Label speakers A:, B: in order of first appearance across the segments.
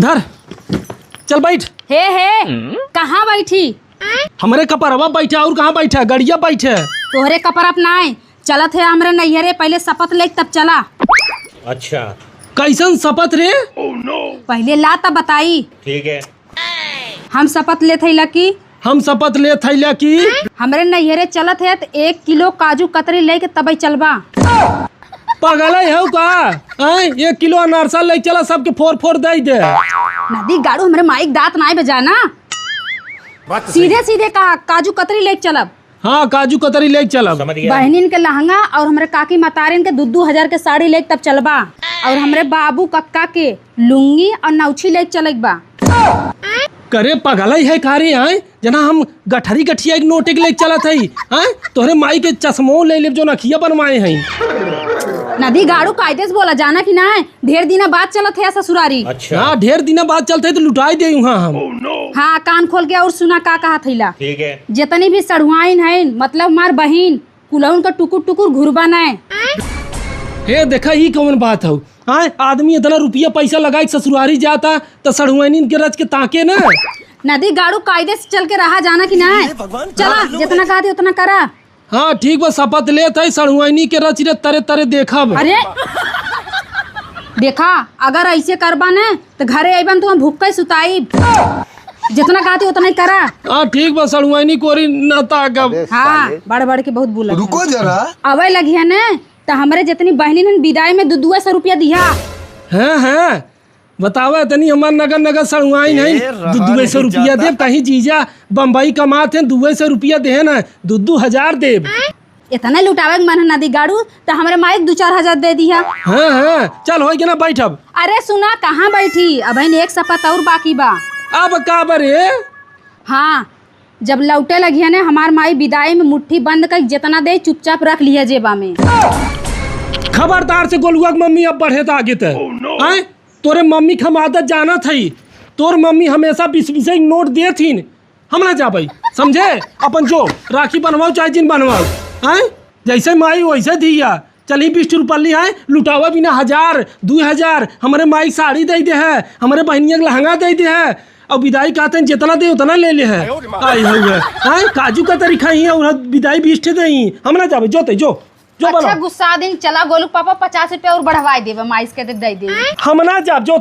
A: धर चल बैठ।
B: हे कहाँ बैठी?
A: हमारे कपरवा बैठा और कहाँ बैठा? गड़िया बैठे।
B: तोहरे कपर अपनाए चलत है हमरे नैहरे, पहले शपथ ले तब चला।
C: अच्छा
A: कैसन शपथ रे?
B: पहले ला तब बताई।
C: ठीक है।
B: हम शपथ ले थे लकी,
A: हम शपथ ले थैला की
B: हमरे नैहरे चलत है तो 1 किलो काजू कतरी लेके तब चलबा।
A: पागल है का? 1 किलो अनारसा ले चला, सबके फोर फोर दे दे।
B: नदी गाड़ू हमरे माइक दांत नाई बजाना, सीधे सीधे कहा काजू कतरी लेके चलब।
A: हाँ काजू कतरी ले चलब।
C: समझ गया।
B: बहनीन के लहंगा और हमरे काकी मतारिन के 2-2 हजार के साड़ी लेके तब चलबा, और हमरे बाबू कक्का के लुंगी और नौछी लेके चलक बा।
A: करे पागल है कारे? जना हम गठरी गठिया एक नोटे के ले चलत है। तोहरे माई के चश्मो ले ले जो नखिया बनवाए हैं।
B: नदी गाड़ू कायदे से बोला जाना कि ना, ढेर दिन बाद चलत है ससुरारी।
C: अच्छा
A: हाँ ढेर दिन बाद चलते तो लुटाई दे हम।
B: हाँ कान खोल के और सुना का कहा थैला।
C: ठीक है।
B: जितनी भी सड़ुआइन है मतलब मार बहिन कुलौन का टुकुर टुकुर घुरबा न।
A: हे देखा ही कौन बात हो? आदमी इतना रुपया पैसा लगाए ससुरारी जाता तो सड़ुआइन के रच के ताके ना।
B: नदी गाड़ू कायदे से चल के रहा जाना कि ना, चला जितना कहा थी उतना करा।
A: हाँ ठीक बा, शपथ ले थे सड़ुआइनी के रच रे तरे तरे देखब।
B: अरे देखा अगर ऐसे करबा न तो घरे अबन तो भूख सुताई। जितना कहा थी उतना ही करा।
A: हाँ ठीक बा, सड़ुआइनी कोरी न ताकब।
B: हाँ बढ़ बढ़ के बहुत बोला।
D: रुको जरा।
B: अवे लगी है न तो हमरे जितनी बहनी विदाई में 200 रुपया दिया।
A: हैं बतावा तनी हमार नगर नगर सड़ुआइन है 200 रुपया दे। कहीं जीजा बम्बई कमाते हैं 200 रुपया दे ना, 2-2 हजार दे।
B: इतना लुटावे के मन है नदी गाड़ू तो हमरे माइक 2-4 हजार दे दिया।
A: हाँ चल हो गया ना बैठब।
B: अरे सुना कहाँ बैठी, अब एक शपथ और बाकी बा।
A: अब का बरे?
B: हाँ जब लौटे लगी है ना हमार माई विदाई में मुट्ठी बंद कर जितना दे चुपचाप रख लिया जेबा में।
A: खबरदार से गोलुआ की मम्मी अब बढ़े तो आगे तय। तोरे मम्मी के हम आदत जाना थी। तोर मम्मी हमेशा 20-20 नोट दे थी, हम ना जा भाई समझे। अपन जो राखी बनवाओ चाहे जिन बनवाओ जैसे माई वैसे दिया। चली 20 रुपया है लुटावा बिना 1000-2000 हमारे माई साड़ी दे दे है, हमारे बहनिया के लहंगा दे दे है। और विदाई कहते हैं जितना दे उतना ले ले है। आई हुए काजू का तरीका ही है और विदाई 20 दे हम ना जावे। जो
B: अच्छा गुस्सा दिन चला गोलू पापा 50 रुपया और बढ़वाई देवे माइस के दे दे।
A: हम ना जा जो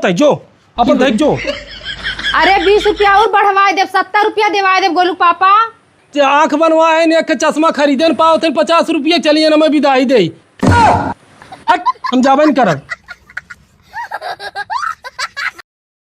A: अपन देख जो।
B: अरे 20 रुपया और बढ़वाई देव, 70 रुपया देवाई देव गोलू पापा।
A: आँख बनवाए ने एक चश्मा खरीदे न पाओ थे 50 रुपया। चलिए ना मैं विदाई दे। हम जाबे न करब।